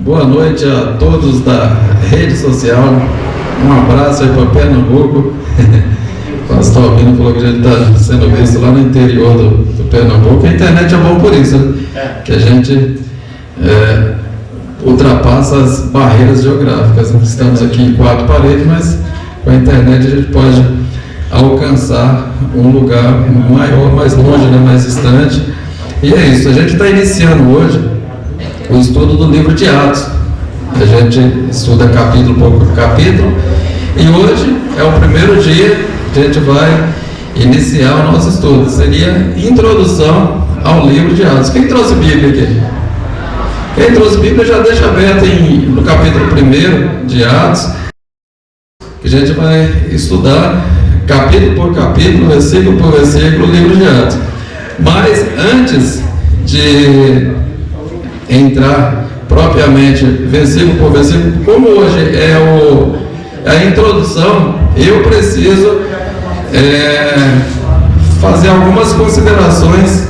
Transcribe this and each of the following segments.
boa noite a todos da rede social. Um abraço aí para Pernambuco. O pastor Albino falou que a gente está sendo visto lá no interior do Pernambuco. A internet é bom por isso, né? Que a gente ultrapassa as barreiras geográficas. Estamos aqui em 4 paredes, mas com a internet a gente pode alcançar um lugar maior, mais longe, né? Mais distante. E é isso, a gente está iniciando hoje o estudo do livro de Atos. A gente estuda capítulo por capítulo e hoje é o primeiro dia que a gente vai iniciar o nosso estudo. Seria introdução ao livro de Atos. Quem trouxe Bíblia aqui? Quem trouxe Bíblia já deixa aberto no capítulo 1 de Atos, que a gente vai estudar capítulo por capítulo, versículo por versículo, o livro de Atos. Mas antes de entrar propriamente versículo por versículo, como hoje é a introdução, eu preciso fazer algumas considerações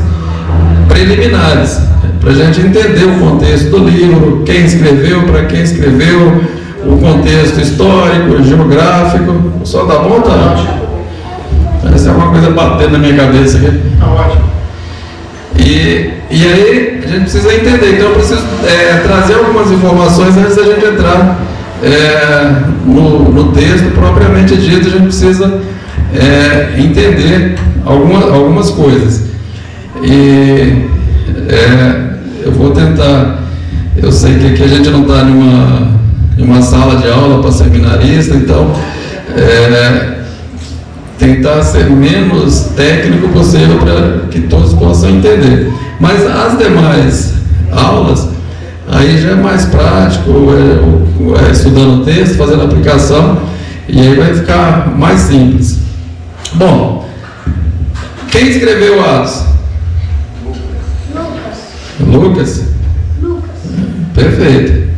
preliminares para a gente entender o contexto do livro, quem escreveu, para quem escreveu, o contexto histórico, geográfico. O som tá bom, tá? Parece alguma coisa batendo na minha cabeça aqui. Tá ótimo. E aí a gente precisa entender, então eu preciso trazer algumas informações antes da gente entrar no texto propriamente dito. A gente precisa entender algumas coisas. E eu vou tentar, eu sei que aqui a gente não está em uma sala de aula para seminarista, então tentar ser menos técnico possível para que todos possam entender. Mas as demais aulas, aí já é mais prático, estudando o texto, fazendo aplicação, e aí vai ficar mais simples. Bom, quem escreveu Atos? Lucas? Perfeito.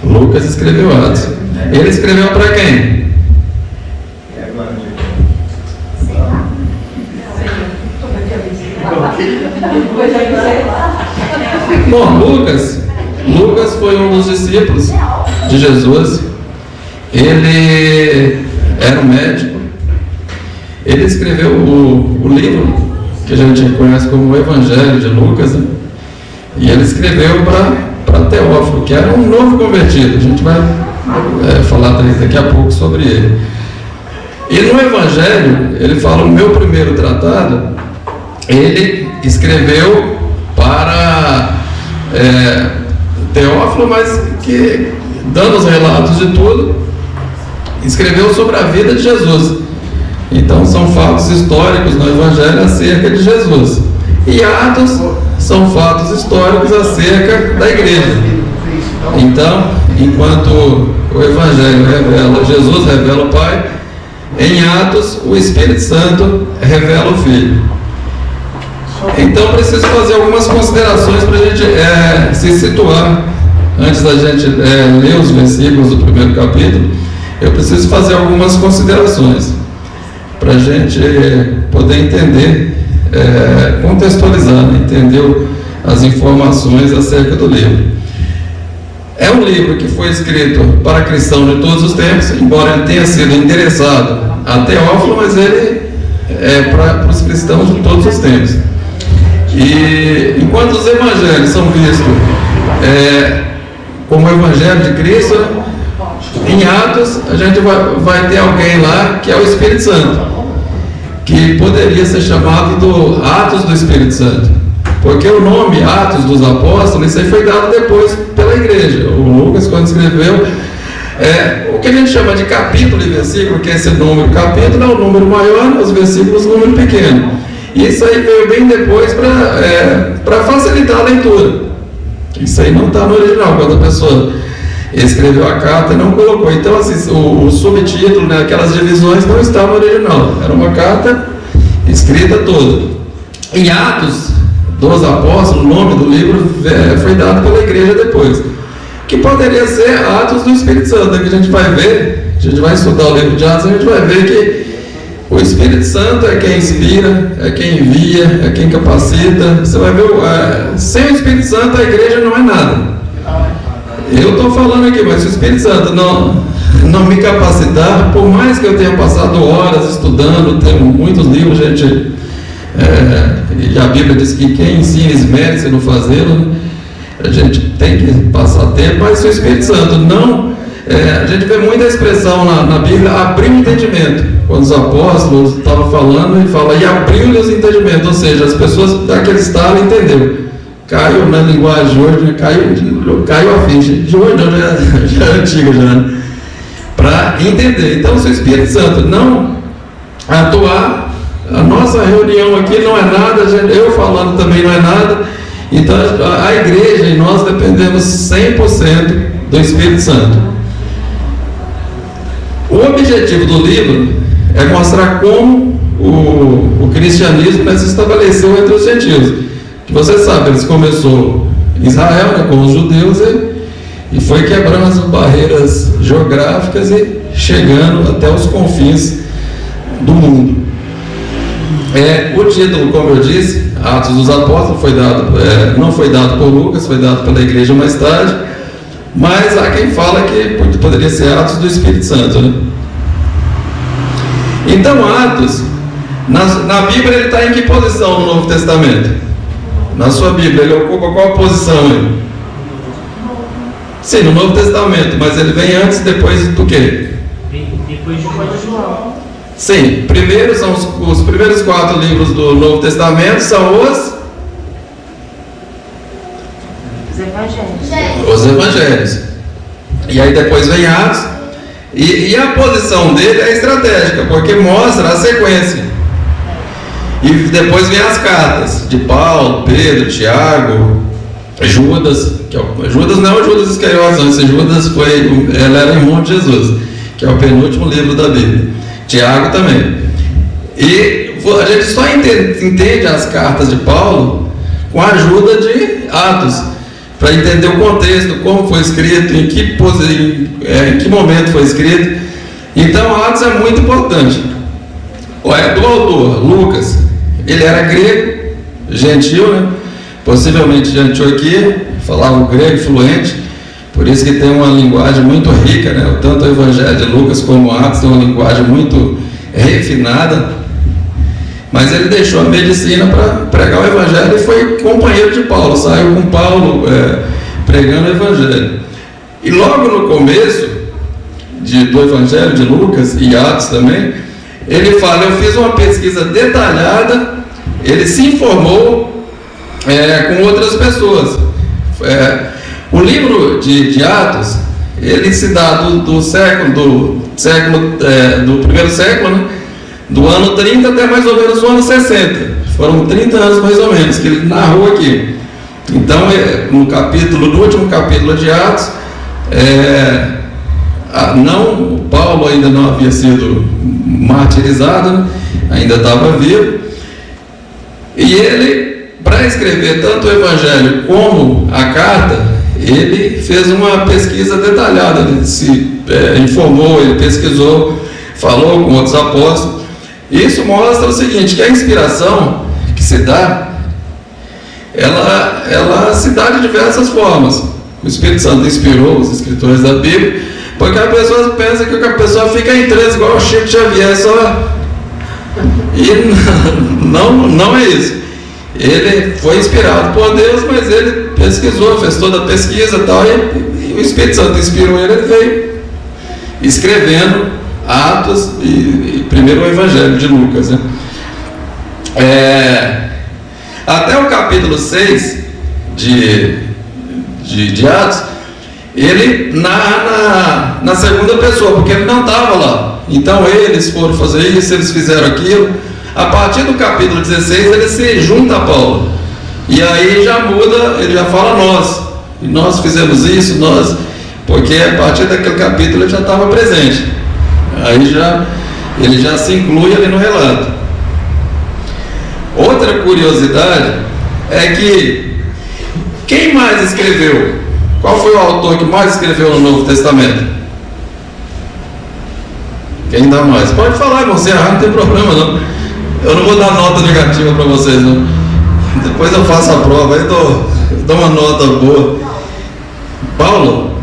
Lucas escreveu Atos. Ele escreveu para quem? Bom, Lucas foi um dos discípulos de Jesus. Ele era um médico. Ele escreveu o livro que a gente conhece como o Evangelho de Lucas, né? E ele escreveu para Teófilo, que era um novo convertido. A gente vai falar daqui a pouco sobre ele. E no Evangelho, ele fala: o meu primeiro tratado, ele escreveu para Teófilo, mas que, dando os relatos de tudo, escreveu sobre a vida de Jesus. Então são fatos históricos no Evangelho acerca de Jesus. E Atos são fatos históricos acerca da igreja. Então, enquanto o Evangelho revela, Jesus revela o Pai, em Atos o Espírito Santo revela o Filho. Então preciso fazer algumas considerações para a gente se situar. Antes da gente ler os versículos do primeiro capítulo, eu preciso fazer algumas considerações para a gente poder entender, contextualizar, né? Entender as informações acerca do livro. É um livro que foi escrito para cristãos de todos os tempos, embora ele tenha sido endereçado a Teófilo, mas ele é para os cristãos de todos os tempos. E enquanto os evangelhos são vistos como o Evangelho de Cristo, em Atos a gente vai ter alguém lá que é o Espírito Santo, que poderia ser chamado do Atos do Espírito Santo, porque o nome Atos dos Apóstolos, isso aí foi dado depois pela igreja. O Lucas, quando escreveu, o que a gente chama de capítulo e versículo, que é esse número, capítulo é o número maior, os versículos o número pequeno. Isso aí veio bem depois para facilitar a leitura. Isso aí não está no original, quando a pessoa escreveu a carta e não colocou. Então, assim, o subtítulo, né, aquelas divisões não estavam no original. Era uma carta escrita toda. Em Atos dos Apóstolos, o nome do livro foi dado pela igreja depois, que poderia ser Atos do Espírito Santo, que a gente vai ver, a gente vai estudar o livro de Atos, a gente vai ver que o Espírito Santo é quem inspira, é quem envia, é quem capacita. Você vai ver, sem o Espírito Santo a igreja não é nada. falando aqui, mas se o Espírito Santo não me capacitar, por mais que eu tenha passado horas estudando, tenho muitos livros, gente, e a Bíblia diz que quem ensina esmere-se no fazê-lo, né? A gente tem que passar tempo, mas se o Espírito Santo não... a gente vê muita expressão na Bíblia, abrir o entendimento. Quando os apóstolos estavam falando, ele fala, e abriu-lhe os entendimentos, ou seja, as pessoas daquele estado entenderam. Caiu na linguagem de hoje, né? caiu a ficha. De hoje não, já é antiga já, né? Para entender. Então, se o Espírito Santo não atuar, a nossa reunião aqui não é nada, eu falando também não é nada. Então, a igreja e nós dependemos 100% do Espírito Santo. O objetivo do livro é mostrar como o cristianismo se estabeleceu entre os gentios. Que você sabe, eles começou em Israel, né, com os judeus, e foi quebrando as barreiras geográficas e chegando até os confins do mundo. O título, como eu disse, Atos dos Apóstolos, não foi dado por Lucas, foi dado pela igreja mais tarde, mas há quem fala que poderia ser Atos do Espírito Santo, né? Então, Atos, na Bíblia, ele está em que posição no Novo Testamento? Na sua Bíblia, ele ocupa qual posição aí? Sim, no Novo Testamento, mas ele vem antes e depois do quê? Depois de João. Sim, primeiro são os primeiros 4 livros do Novo Testamento são os Evangelhos. Os Evangelhos. E aí depois vem Atos. E a posição dele é estratégica, porque mostra a sequência. E depois vem as cartas de Paulo, Pedro, Tiago, Judas. Judas não é o Judas Iscariotes, não. Esse Judas ele era irmão de Jesus, que é o penúltimo livro da Bíblia. Tiago também. E a gente só entende as cartas de Paulo com a ajuda de Atos, para entender o contexto, como foi escrito, em que momento foi escrito. Então Atos é muito importante. Do autor, Lucas, ele era grego, gentil, né? Possivelmente de Antioquia, falava o grego fluente, por isso que tem uma linguagem muito rica, né? Tanto o Evangelho de Lucas como Atos tem uma linguagem muito refinada, mas ele deixou a medicina para pregar o Evangelho e foi companheiro de Paulo, saiu com Paulo pregando o Evangelho. E logo no começo do Evangelho de Lucas e Atos também, ele fala, eu fiz uma pesquisa detalhada, ele se informou com outras pessoas. O livro de Atos, ele se dá do primeiro século, né? Do ano 30 até mais ou menos o ano 60. Foram 30 anos mais ou menos que ele narrou aqui. Então, no último capítulo de Atos, Paulo ainda não havia sido martirizado, né? Ainda estava vivo. E ele, para escrever tanto o Evangelho como a carta, ele fez uma pesquisa detalhada, ele se informou, ele pesquisou, falou com outros apóstolos. Isso mostra o seguinte, que a inspiração que se dá, ela se dá de diversas formas. O Espírito Santo inspirou os escritores da Bíblia, porque a pessoa pensa que a pessoa fica em trânsito igual o Chico Xavier, e não é isso. Ele foi inspirado por Deus, mas ele pesquisou, fez toda a pesquisa e tal, e o Espírito Santo inspirou ele veio escrevendo Atos e primeiro o Evangelho de Lucas, né? Até o capítulo 6 de Atos, ele narra na segunda pessoa, porque ele não estava lá. Então eles foram fazer isso, eles fizeram aquilo. A partir do capítulo 16 ele se junta a Paulo, e aí já muda, ele já fala nós, e nós fizemos isso, porque a partir daquele capítulo ele já estava presente. Aí ele já se inclui ali no relato. Outra curiosidade é que quem mais escreveu? Qual foi o autor que mais escreveu no Novo Testamento? Quem dá mais? Pode falar, irmão, se errar não tem problema não. Eu não vou dar nota negativa para vocês não. Depois eu faço a prova, aí dou uma nota boa. Paulo?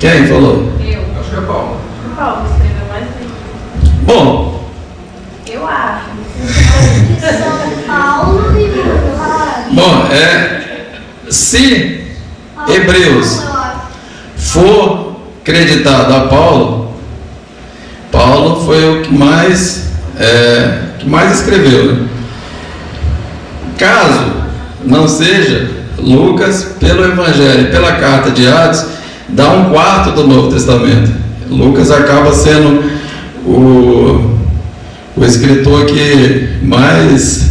Quem falou? Eu. Acho que é Paulo. Paulo escreveu mais livros. Bom, Eu acho. São Paulo e Lucas. bom, se Hebreus for creditado a Paulo, Paulo foi o que mais escreveu, né? Caso não seja, Lucas, pelo Evangelho e pela carta de Atos, dá 1/4 do Novo Testamento. Lucas acaba sendo o escritor que mais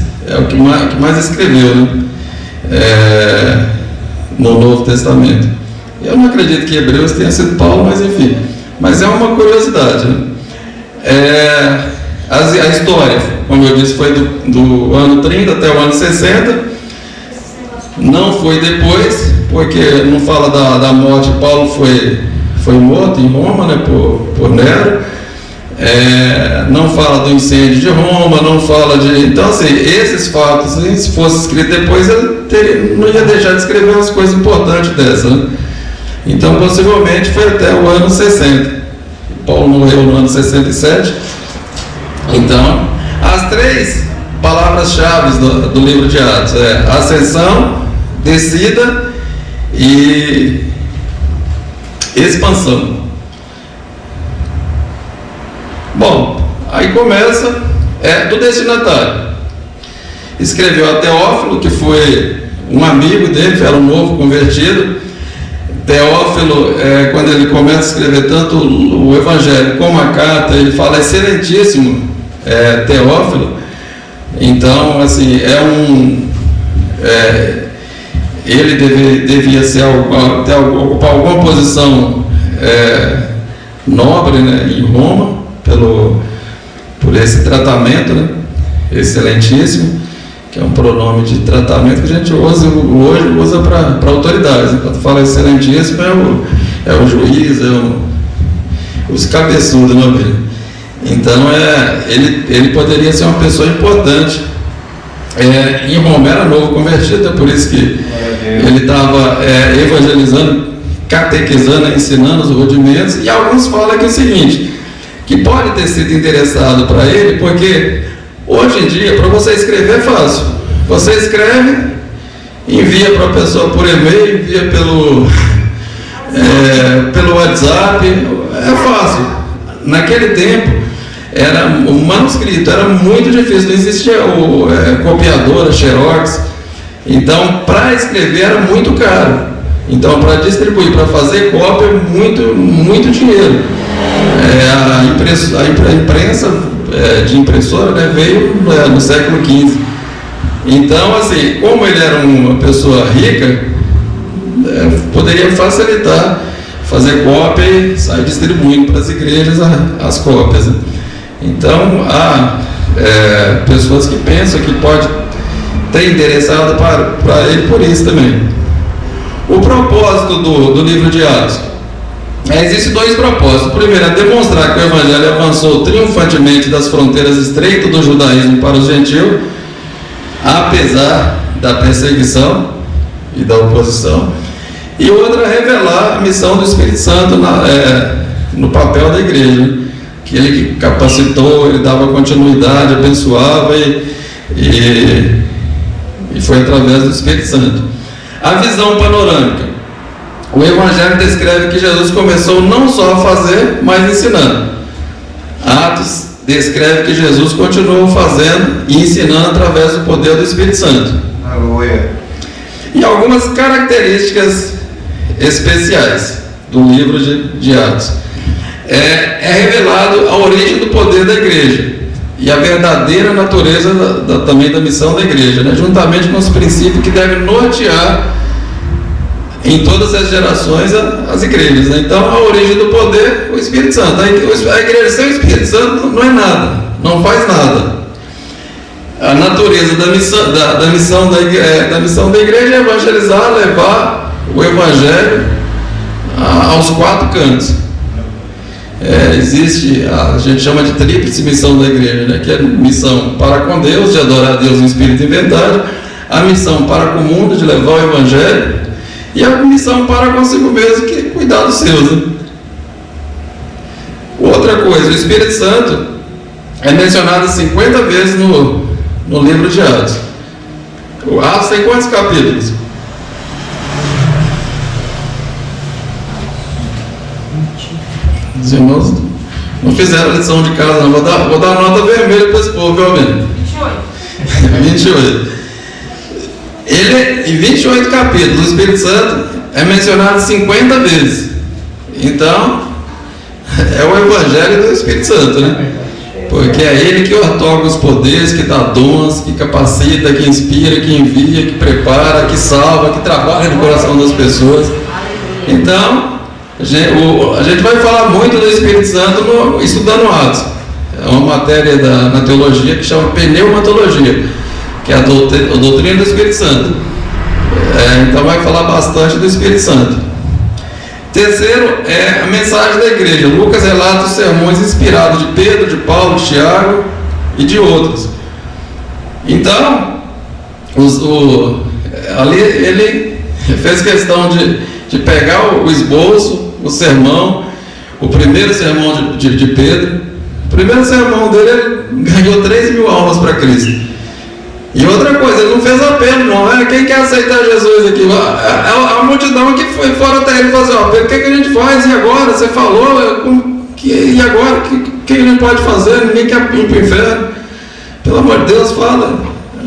escreveu, né? No Novo Testamento. Eu não acredito que Hebreus tenha sido Paulo, mas enfim. Mas é uma curiosidade, né? A história, como eu disse, foi do ano 30 até o ano 60. Não foi depois, porque não fala da morte. Paulo foi morto em Roma, né, por Nero. Não fala do incêndio de Roma, não fala de... Então, assim, esses fatos, se fosse escrito depois, ele não ia deixar de escrever umas coisas importantes dessas, né? Então, possivelmente, foi até o ano 60. Paulo morreu no ano 67. Então, as 3 palavras-chave do livro de Atos é ascensão, descida e expansão. Bom, aí começa do destinatário. Escreveu a Teófilo, que foi um amigo dele, era um novo convertido. Teófilo, quando ele começa a escrever tanto o Evangelho como a carta, ele fala excelentíssimo Teófilo. Então, assim, ele devia ocupar alguma posição nobre, né, em Roma, por esse tratamento, né, excelentíssimo, que é um pronome de tratamento que a gente hoje usa para autoridades. Quando fala excelentíssimo, é o juiz, os cabeçudos, não é? Então, ele poderia ser uma pessoa importante. Em Roma era novo convertido, é por isso que ele estava evangelizando, catequizando, ensinando os rudimentos. E alguns falam que é o seguinte, que pode ter sido interessado para ele, porque hoje em dia, para você escrever é fácil. Você escreve, envia para a pessoa por e-mail, envia pelo WhatsApp, é fácil. Naquele tempo, o manuscrito era muito difícil, não existia copiadora, xerox. Então, para escrever era muito caro. Então, para distribuir, para fazer cópia, muito, muito dinheiro. A imprensa de impressora, né, veio no século XV. Então, assim, como ele era uma pessoa rica, poderia facilitar fazer cópia e sair distribuindo para as igrejas as cópias, né? Então, há pessoas que pensam que pode ter interessado para ele por isso também. O propósito do livro de Atos. Existem 2 propósitos. O primeiro é demonstrar que o Evangelho avançou triunfantemente das fronteiras estreitas do judaísmo para os gentios, apesar da perseguição e da oposição. E outra é revelar a missão do Espírito Santo no papel da igreja, que ele que capacitou, ele dava continuidade, abençoava e foi através do Espírito Santo. A visão panorâmica. O Evangelho descreve que Jesus começou não só a fazer, mas ensinando. Atos descreve que Jesus continuou fazendo e ensinando através do poder do Espírito Santo. Aleluia. E algumas características especiais do livro de Atos. É revelado a origem do poder da igreja e a verdadeira natureza também da missão da igreja, né? Juntamente com os princípios que devem nortear em todas as gerações as igrejas, né? Então, a origem do poder, o Espírito Santo. A igreja sem o Espírito Santo não é nada, não faz nada. A natureza da missão da igreja é evangelizar, levar o evangelho aos 4 cantos. Existe, a gente chama de tríplice missão da igreja, né? Que é a missão para com Deus, de adorar a Deus em espírito e em verdade, a missão para com o mundo, de levar o evangelho, e a missão para consigo mesmo, que é cuidar dos seus, né? coisa, o Espírito Santo é mencionado 50 vezes no livro de Atos. O Atos tem quantos capítulos? Os irmãos não fizeram lição de casa, não. Vou dar nota vermelha para esse povo, viu, menino? 28. Ele, em 28 capítulos, o Espírito Santo é mencionado 50 vezes. Então, é o Evangelho do Espírito Santo, né? Porque é ele que otorga os poderes, que dá dons, que capacita, que inspira, que envia, que prepara, que salva, que trabalha no coração das pessoas. Então, a gente vai falar muito do Espírito Santo estudando Atos. É uma matéria na teologia que chama pneumatologia, que é a doutrina do Espírito Santo. Então vai falar bastante do Espírito Santo. Terceiro é a mensagem da igreja. Lucas relata os sermões inspirados de Pedro, de Paulo, de Tiago e de outros. Então, ali ele fez questão de pegar o esboço, o sermão, o primeiro sermão de Pedro. O primeiro sermão dele, ele ganhou 3.000 almas para Cristo. E outra coisa, ele não fez apelo, não. Quem quer aceitar Jesus aqui? A multidão que foi fora até ele falou assim: Pedro, o que a gente faz? E agora? Você falou, e agora? O que a gente pode fazer? Ninguém quer ir para o inferno. Pelo amor de Deus, fala.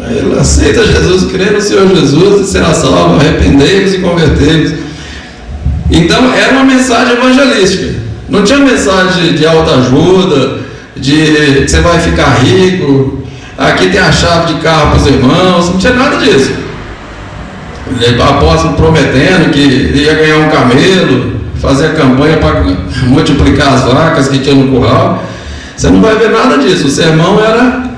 Ele aceita Jesus, crê no Senhor Jesus e será salvo, arrependei-vos e convertei-vos. Então, era uma mensagem evangelística. Não tinha mensagem de autoajuda, de que você vai ficar rico. Aqui tem a chave de carro para os irmãos, não tinha nada disso. O apóstolo prometendo que ia ganhar um camelo, fazer a campanha para multiplicar as vacas que tinha no curral. Você não vai ver nada disso. O sermão era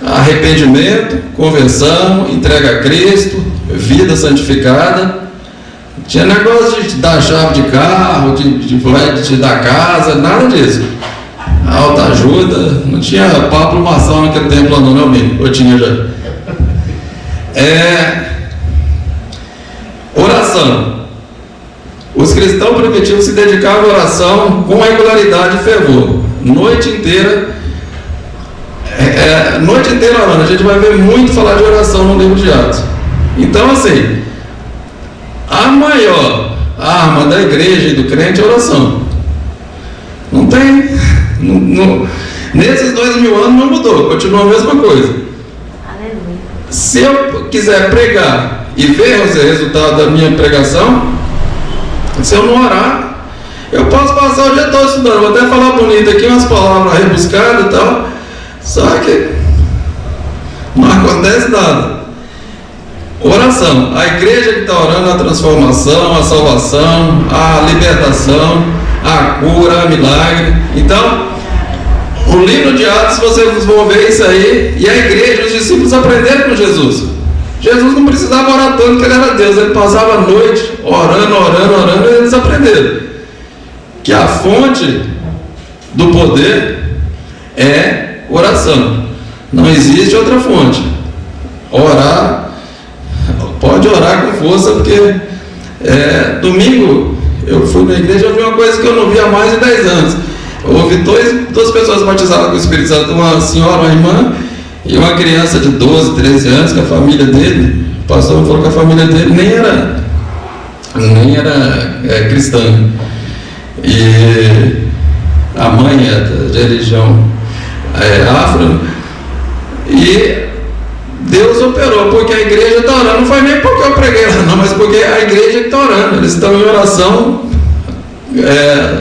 arrependimento, conversão, entrega a Cristo, vida santificada. Não tinha negócio de dar a chave de carro, de dar casa, nada disso. Autoajuda, não tinha Pablo Mação naquele tempo lá não, amigo? Eu tinha já. Oração. Os cristãos primitivos se dedicavam à oração com regularidade e fervor. Noite inteira orando. A gente vai ver muito falar de oração no livro de Atos. Então, assim, a maior arma da igreja e do crente é a oração. Não tem... nesses 2.000 anos não mudou, continua a mesma coisa. Aleluia. Se eu quiser pregar e ver os resultados da minha pregação, se eu não orar, eu posso passar o dia todo estudando, vou até falar bonito aqui, umas palavras rebuscadas e tal, só que não acontece nada. Oração. A igreja que está orando a transformação, a salvação, a libertação, a cura, a milagre. Então, o livro de Atos, vocês vão ver isso aí. E a igreja, os discípulos aprenderam com Jesus. Jesus não precisava orar tanto, porque ele era Deus. Ele passava a noite orando, e eles aprenderam que a fonte do poder é oração. Não existe outra fonte. Orar, pode orar com força, porque domingo eu fui na igreja e ouvi uma coisa que eu não vi há mais de 10 anos. Eu ouvi duas pessoas batizadas com o Espírito Santo, uma senhora, uma irmã, e uma criança de 12, 13 anos, que a família dele, o pastor falou que a família dele nem era cristã. E a mãe é de religião afro. E Deus operou, porque a igreja está orando. Não foi nem porque eu preguei lá, não, mas porque a igreja está orando. Eles estão em oração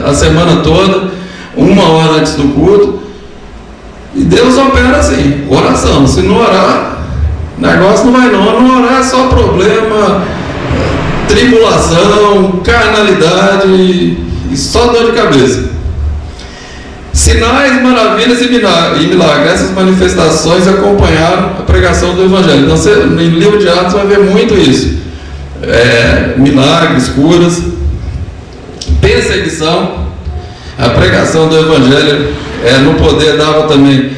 a semana toda, 1 hora antes do culto. E Deus opera assim, oração. Se não orar, o negócio não vai não. Não orar é só problema, tribulação, carnalidade e só dor de cabeça. Sinais, maravilhas e milagres. Essas manifestações acompanharam a pregação do Evangelho. Então, no livro de Atos vai ver muito isso. Milagres, curas, perseguição. A pregação do Evangelho no poder dava também,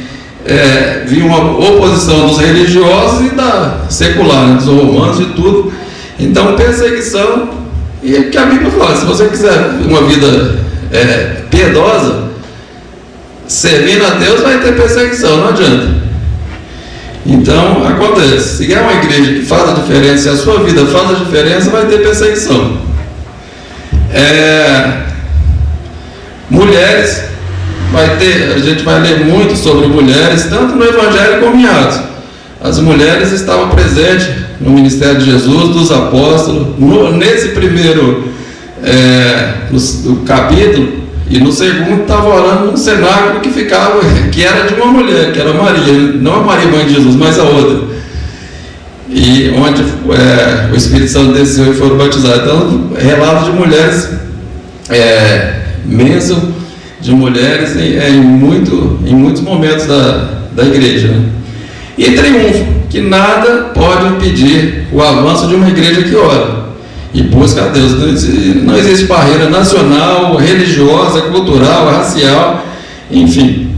vinha uma oposição dos religiosos e da secular, né, dos romanos e tudo. Então, perseguição, e que a Bíblia fala, se você quiser uma vida piedosa, servindo a Deus vai ter perseguição, não adianta. Então acontece, se é uma igreja que faz a diferença, se a sua vida faz a diferença, vai ter perseguição. Mulheres, a gente vai ler muito sobre mulheres, tanto no Evangelho como em Atos. As mulheres estavam presentes no ministério de Jesus, dos apóstolos, nesse primeiro no capítulo, e no segundo estava orando num cenáculo que era de uma mulher, que era Maria, não a Maria mãe de Jesus, mas a outra, e onde o Espírito Santo desceu e foram batizados. Então, relatos de mulheres, bênção de mulheres em muitos momentos da igreja, né? E triunfo, que nada pode impedir o avanço de uma igreja que ora e busca a Deus. Não existe barreira nacional, religiosa, cultural, racial, enfim.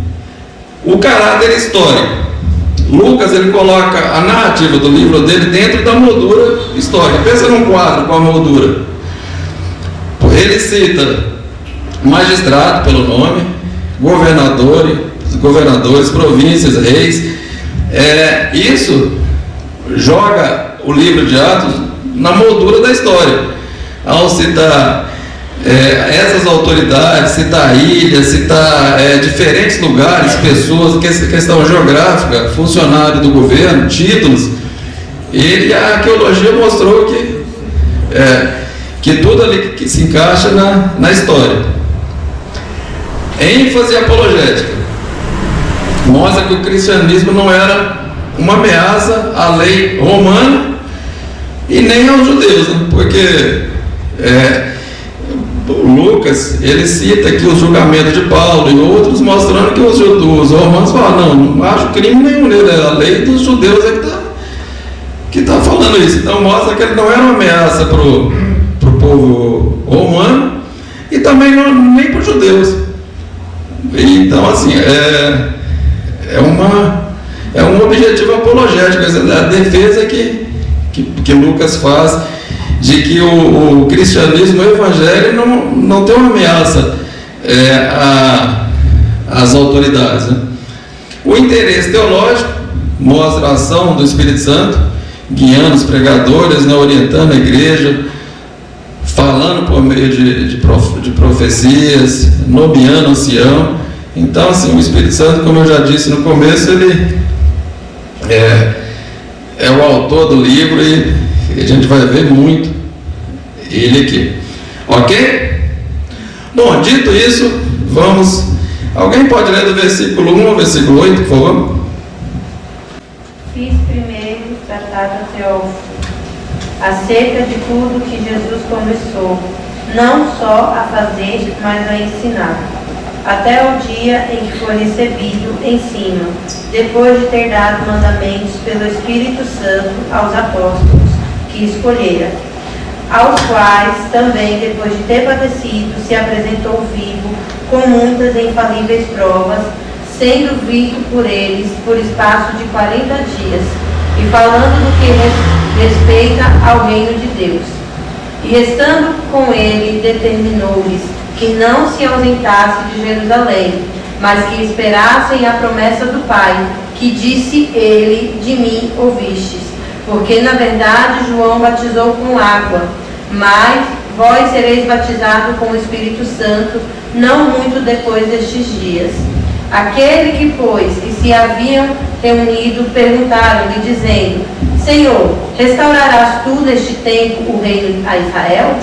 O caráter histórico. Lucas, ele coloca a narrativa do livro dele dentro da moldura histórica. Pensa num quadro com a moldura. Ele cita magistrado pelo nome, governadores, províncias, reis. Isso joga o livro de Atos na moldura da história, ao citar essas autoridades, citar ilhas, citar diferentes lugares, pessoas, questão geográfica, funcionário do governo, títulos. E a arqueologia mostrou que tudo ali que se encaixa na história. ênfase apologética mostra que o cristianismo não era uma ameaça à lei romana e nem aos judeus, né? Porque Lucas, ele cita aqui os julgamentos de Paulo e outros, mostrando que os romanos falam, não acho crime nenhum nele, é a lei dos judeus que está falando isso. Então mostra que ele não era uma ameaça para o povo romano e também nem para os judeus. Então, assim, é um objetivo apologético, a defesa que Lucas faz de que o cristianismo, o evangelho não tem uma ameaça às autoridades, né? O interesse teológico mostra a ação do Espírito Santo guiando os pregadores, né, orientando a igreja, falando por meio de profecias, nomeando ancião. Então, assim, o Espírito Santo, como eu já disse no começo, ele é o autor do livro e a gente vai ver muito ele aqui. Ok? Bom, dito isso, vamos... Alguém pode ler do versículo 1 ao versículo 8, por favor? Fiz primeiro tratado Teófilo acerca de tudo que Jesus começou, não só a fazer, mas a ensinar, até o dia em que foi recebido em cima, depois de ter dado mandamentos pelo Espírito Santo aos apóstolos que escolhera, aos quais também, depois de ter padecido, se apresentou vivo, com muitas e infalíveis provas, sendo visto por eles por espaço de 40 dias, e falando do que respeita ao reino de Deus. E restando com ele, determinou-lhes que não se ausentasse de Jerusalém, mas que esperassem a promessa do Pai, que disse ele, de mim ouvistes. Porque na verdade João batizou com água, mas vós sereis batizados com o Espírito Santo, não muito depois destes dias. Aquele que, pois, que se haviam reunido, perguntaram-lhe, dizendo: Senhor, restaurarás tu neste tempo o reino a Israel?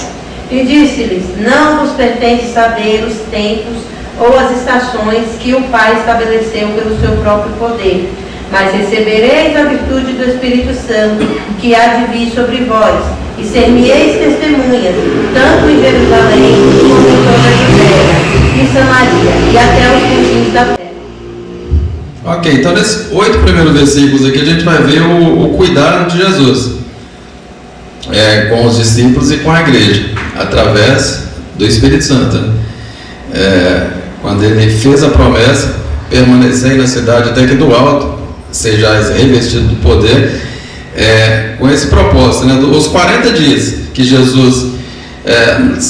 E disse-lhes: Não vos pertence saber os tempos ou as estações que o Pai estabeleceu pelo seu próprio poder, mas recebereis a virtude do Espírito Santo, que há de vir sobre vós, e ser-me-eis testemunhas, tanto em Jerusalém como em toda a Judéia, em Samaria e até os confins da terra. Ok, então nesses 8 primeiros versículos aqui a gente vai ver o cuidado de Jesus com os discípulos e com a igreja, através do Espírito Santo. Quando ele fez a promessa, permanecei na cidade até que do alto sejais revestido do poder, com esse propósito, né? Os 40 dias que Jesus,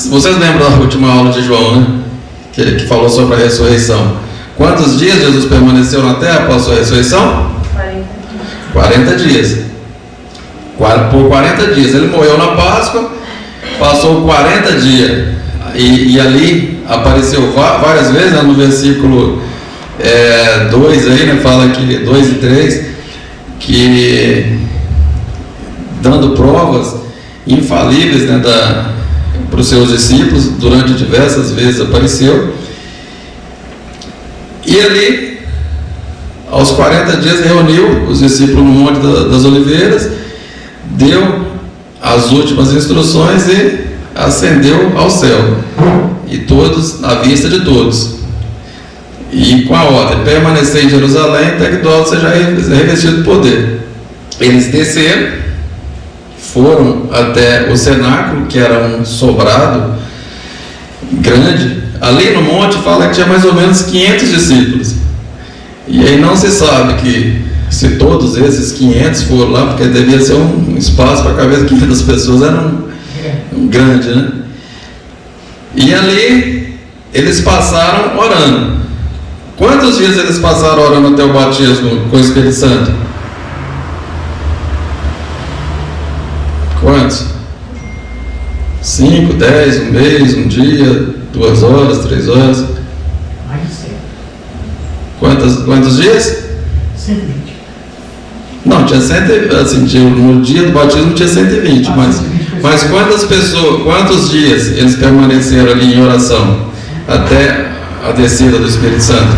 vocês lembram da última aula de João, né? Que falou sobre a ressurreição. Quantos dias Jesus permaneceu na terra após sua ressurreição? 40 dias. Por 40 dias. Ele morreu na Páscoa, passou 40 dias. E ali apareceu várias vezes, né, no versículo 2 aí, né, fala que 2 e 3, que dando provas infalíveis, né, para os seus discípulos, durante diversas vezes apareceu. E ali, aos 40 dias, reuniu os discípulos no Monte das Oliveiras, deu as últimas instruções e ascendeu ao céu, e todos, à vista de todos, e com a ordem: permanecer em Jerusalém até que do alto seja revestido de poder. Eles desceram, foram até o cenáculo, que era um sobrado grande. Ali no monte fala que tinha mais ou menos 500 discípulos, e aí não se sabe que se todos esses 500 foram lá, porque devia ser um espaço para caber 500 pessoas, era um grande, né? E ali eles passaram orando. Quantos dias eles passaram orando até o batismo com o Espírito Santo? Quantos? 5, 10, um mês, um dia, 2 horas, 3 horas? Mais de 100. Quantos dias? 120. Não, tinha 100, assim, no dia do batismo tinha 120, mas quantos dias eles permaneceram ali em oração até a descida do Espírito Santo?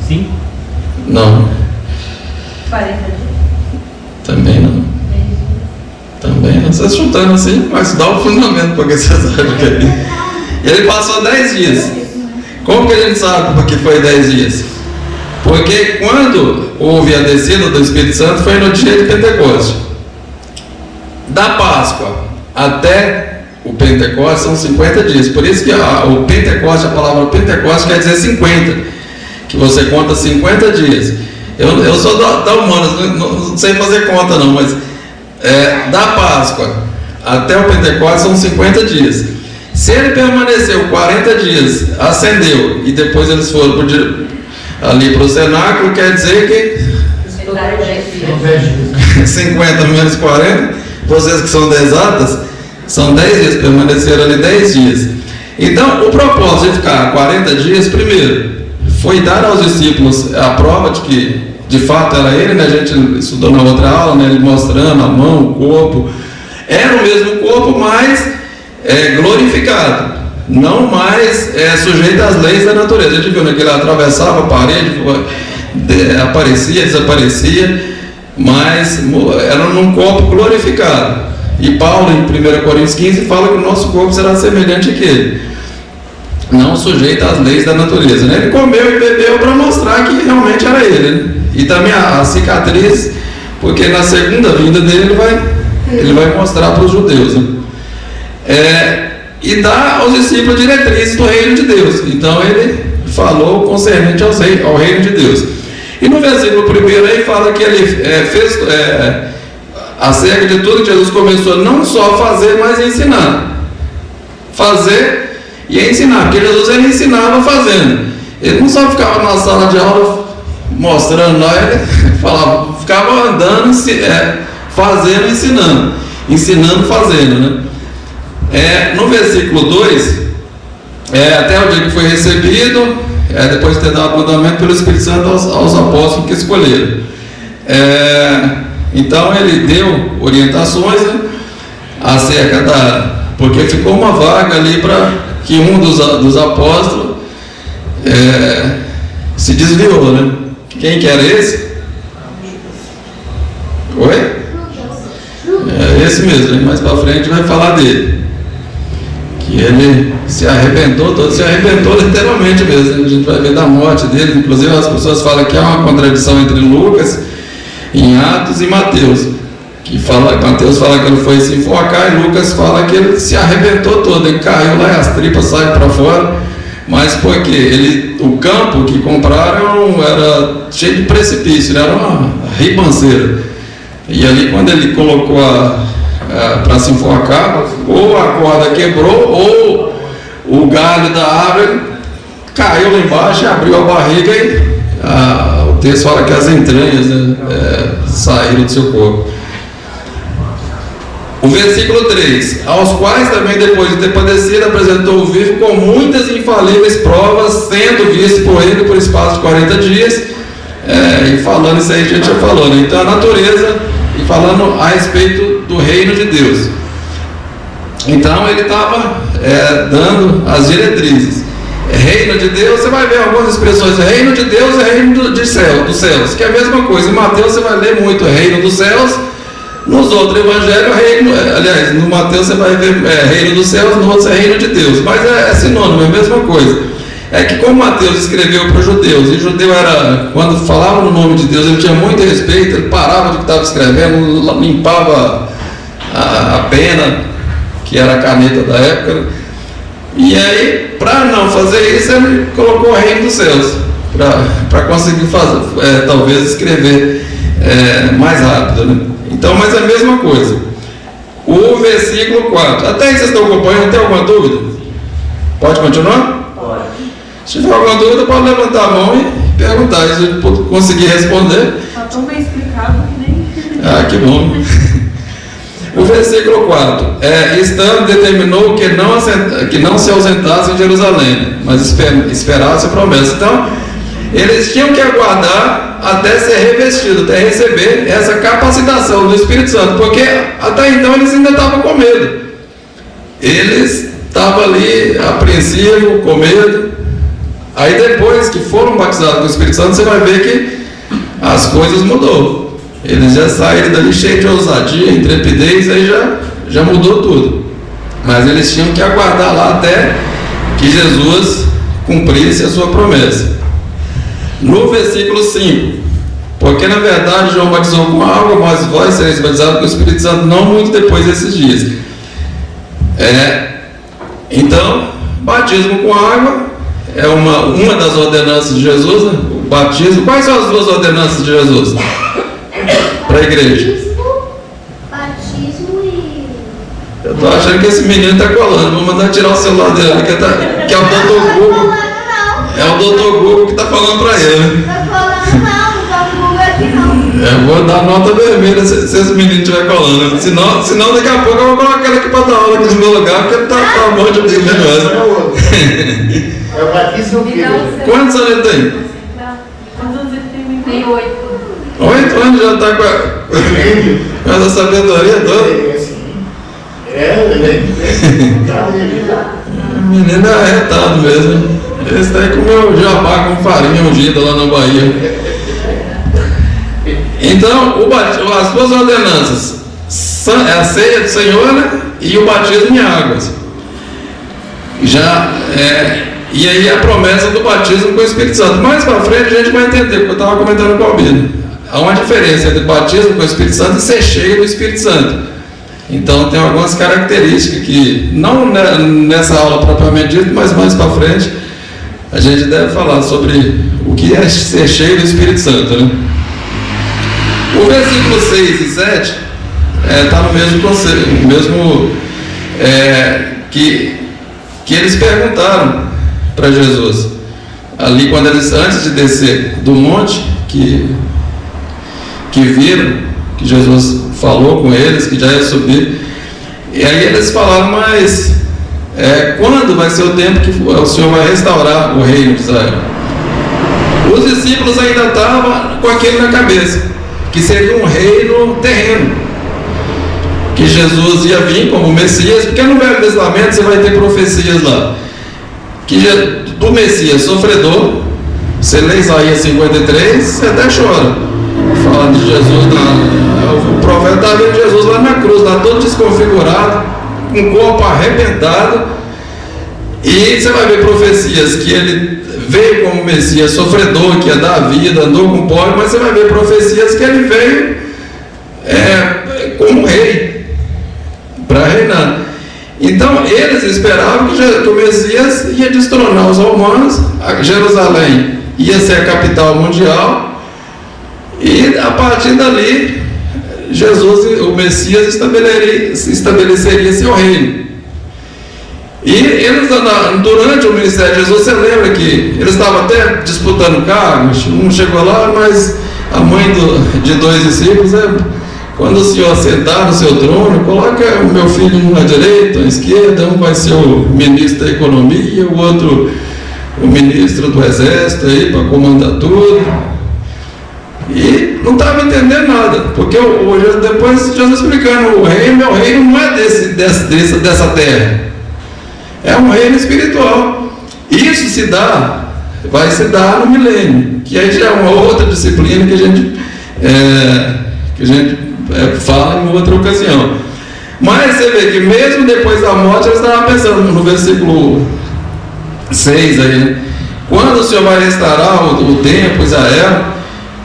5? Não. 40 dias. Também não. Também não. Vocês chutando assim, mas dá um fundamento para que vocês acham que é. Ele passou 10 dias. Como que a gente sabe porque foi 10 dias? Porque quando houve a descida do Espírito Santo foi no dia de Pentecostes. Da Páscoa até o Pentecostes são 50 dias. Por isso que o Pentecostes, a palavra Pentecostes quer dizer 50. Que você conta 50 dias. Eu sou da humanas, não sei fazer conta não, mas da Páscoa até o Pentecostes são 50 dias. Se ele permaneceu 40 dias, ascendeu, e depois eles foram ali para o cenáculo, quer dizer que 50 menos 40, vocês que são de exatas, são 10 dias, permaneceram ali 10 dias. Então, o propósito de ficar 40 dias, primeiro, foi dar aos discípulos a prova de que, de fato, era ele, né? A gente estudou na outra aula, né? Ele mostrando a mão, o corpo, era o mesmo corpo, mas glorificado, não mais sujeito às leis da natureza. A gente viu, né, que ele atravessava a parede, aparecia, desaparecia, mas era num corpo glorificado. E Paulo, em 1 Coríntios 15, fala que o nosso corpo será semelhante àquele, não sujeito às leis da natureza, né? Ele comeu e bebeu para mostrar que realmente era ele, né? E também a cicatriz, porque na segunda vinda dele ele vai mostrar para os judeus, né? E dá aos discípulos diretrizes do reino de Deus. Então ele falou concernente ao reino de Deus. E no versículo 1 aí fala que ele fez acerca de tudo que Jesus começou não só a fazer, mas a ensinar. Fazer e ensinar, porque Jesus ele ensinava fazendo. Ele não só ficava na sala de aula mostrando lá, ele falava, ficava andando, fazendo, ensinando. Ensinando, fazendo, né? No versículo 2, até o dia que foi recebido, depois de ter dado mandamento pelo Espírito Santo aos apóstolos que escolheram. Então ele deu orientações, né, acerca porque ficou uma vaga ali para que um dos apóstolos se desviou, né? Quem que era esse? Oi? Esse mesmo, mais para frente vai falar dele. Que ele se arrebentou literalmente mesmo. A gente vai ver da morte dele. Inclusive as pessoas falam que há uma contradição entre Lucas em Atos e Mateus, que Mateus fala que ele foi se enforcar e Lucas fala que ele se arrebentou todo, ele caiu lá e as tripas saem para fora. Mas porque o campo que compraram era cheio de precipício, né? Era uma ribanceira, e ali quando ele colocou para se enforcar, ou a corda quebrou ou o galho da árvore caiu lá embaixo e abriu a barriga e o texto fala que as entranhas, né, saíram do seu corpo. O versículo 3: aos quais também depois de ter padecido apresentou o vivo com muitas infalíveis provas, sendo visto por ele por espaço de 40 dias, e falando isso aí a gente já falou, né? Então a natureza, e falando a respeito do reino de Deus. Então ele estava dando as diretrizes. Reino de Deus, você vai ver algumas expressões: reino de Deus é reino dos céus, que é a mesma coisa. Em Mateus você vai ler muito reino dos céus, nos outros evangelhos aliás, no Mateus você vai ver reino dos céus, no outro é reino de Deus, mas é sinônimo, é a mesma coisa. É que como Mateus escreveu para os judeus, e o judeu era, quando falava no nome de Deus, ele tinha muito respeito, ele parava do que estava escrevendo, limpava a pena, que era a caneta da época, né? E aí, para não fazer isso, ele colocou o reino dos céus, para conseguir fazer, talvez escrever mais rápido, né? Então, mas é a mesma coisa. O versículo 4, até aí vocês estão acompanhando? Tem alguma dúvida? Pode continuar? Pode. Se tiver alguma dúvida, pode levantar a mão e perguntar, se a gente conseguir responder. Está tão bem explicado que nem... Ah, que bom. O versículo 4, estando determinou que não se ausentasse em Jerusalém, mas esperasse a promessa. Então, eles tinham que aguardar até ser revestidos, até receber essa capacitação do Espírito Santo, porque até então eles ainda estavam com medo. Eles estavam ali apreensivos, com medo. Aí depois que foram batizados com o Espírito Santo, você vai ver que as coisas mudou. Eles já saíram dali cheios de ousadia, intrepidez, aí já mudou tudo. Mas eles tinham que aguardar lá até que Jesus cumprisse a sua promessa. No versículo 5, porque na verdade João batizou com água, mas vós sereis batizados com o Espírito Santo não muito depois desses dias. Então, batismo com água é uma das ordenanças de Jesus, né? O batismo. Quais são as duas ordenanças de Jesus para a igreja? Batismo e... Eu estou achando que esse menino está colando. Vou mandar tirar o celular dele, que é o Dr. Google. É o Dr. Google que está falando para ele. Não tá falando não tô Google aqui não. Eu vou dar nota vermelha se esse menino estiver colando. Senão daqui a pouco eu vou colocar ele aqui para dar aula aqui no meu lugar, porque ele está com um monte de menino. É o batismo o quê? Quantos anos ele tem? Quantos anos ele tem? Tem 8. 8 anos já está com essa sabedoria toda. O menino é arretado mesmo. Esse daí comeu jabá com farinha ungida lá na Bahia. Então, as duas ordenanças, a ceia do Senhor, né, e o batismo em águas. E aí a promessa do batismo com o Espírito Santo. Mais para frente a gente vai entender, porque eu estava comentando com o Albino. Há uma diferença entre batismo com o Espírito Santo e ser cheio do Espírito Santo. Então tem algumas características que, não nessa aula propriamente dita, mas mais para frente, a gente deve falar sobre o que é ser cheio do Espírito Santo, né? O versículo 6 e 7 está no mesmo conceito, que eles perguntaram para Jesus, ali quando eles, antes de descer do monte, que viram que Jesus falou com eles, que já ia subir, e aí eles falaram, mas quando vai ser o tempo que o Senhor vai restaurar o reino de Israel? Os discípulos ainda estavam com aquilo na cabeça, que seria um reino terreno, que Jesus ia vir como Messias, porque no Velho Testamento você vai ter profecias lá, que do Messias sofredor. Você lê Isaías 53, você até chora, falando de Jesus, o profeta está vendo Jesus lá na cruz, lá todo desconfigurado, com o corpo arrebentado, e você vai ver profecias que ele veio como Messias sofredor, que ia dar vida, andou com pobre, mas você vai ver profecias que ele veio como rei, para reinar. Então eles esperavam que o Messias ia destronar os romanos, Jerusalém ia ser a capital mundial, e a partir dali Jesus, o Messias, estabeleceria seu reino. E eles, durante o ministério de Jesus, você lembra que eles estavam até disputando cargos, um chegou lá, mas a mãe de dois discípulos, quando o senhor sentar no seu trono, coloca o meu filho um à direita, à esquerda, um vai ser o ministro da economia, o outro o ministro do exército aí para comandar tudo. E não estava entendendo nada, porque depois Jesus explicando, meu reino não é dessa terra, é um reino espiritual. Isso vai se dar no milênio, que aí já é uma outra disciplina que a gente fala em outra ocasião. Mas você vê que mesmo depois da morte, eles estavam pensando no versículo 6 aí, né? Quando o Senhor vai restaurar o tempo, Israel,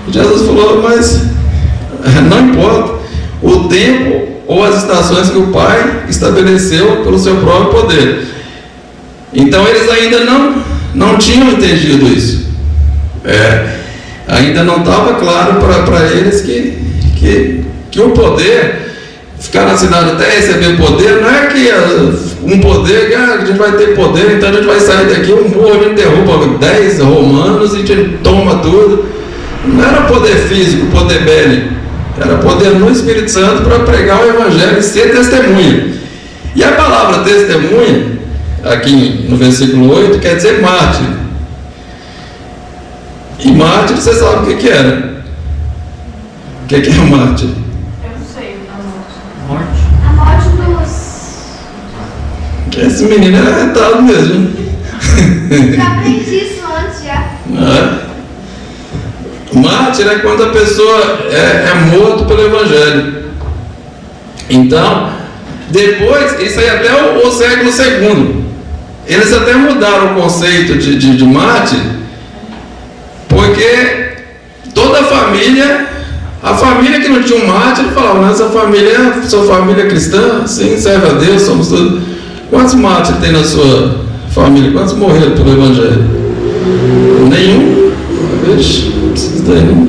Jesus falou, mas não importa o tempo ou as estações que o Pai estabeleceu pelo seu próprio poder. Então eles ainda não tinham entendido isso. Ainda não estava claro para eles que o poder, ficar na cidade até receber poder, não é que um poder, que a gente vai ter poder, então a gente vai sair daqui, um morro, a gente derruba 10 romanos e a gente toma tudo. Não era poder físico, poder bélico, era poder no Espírito Santo para pregar o Evangelho e ser testemunha. E a palavra testemunha, aqui no versículo 8, quer dizer mártir. E mártir, você sabe o que era? O que é um mártir? Eu não sei, a morte. A morte dos... Esse menino é arretado mesmo. Já aprendi isso antes, já. Mártir é quando a pessoa é morto pelo Evangelho. Então, depois, isso aí até o século II, eles até mudaram o conceito de mártir, porque toda a família que não tinha um mártir, falava, mas sua família é cristã? Sim, serve a Deus, somos todos. Quantos mártires tem na sua família? Quantos morreram pelo Evangelho? Nenhum? Vixe, não precisa daí não.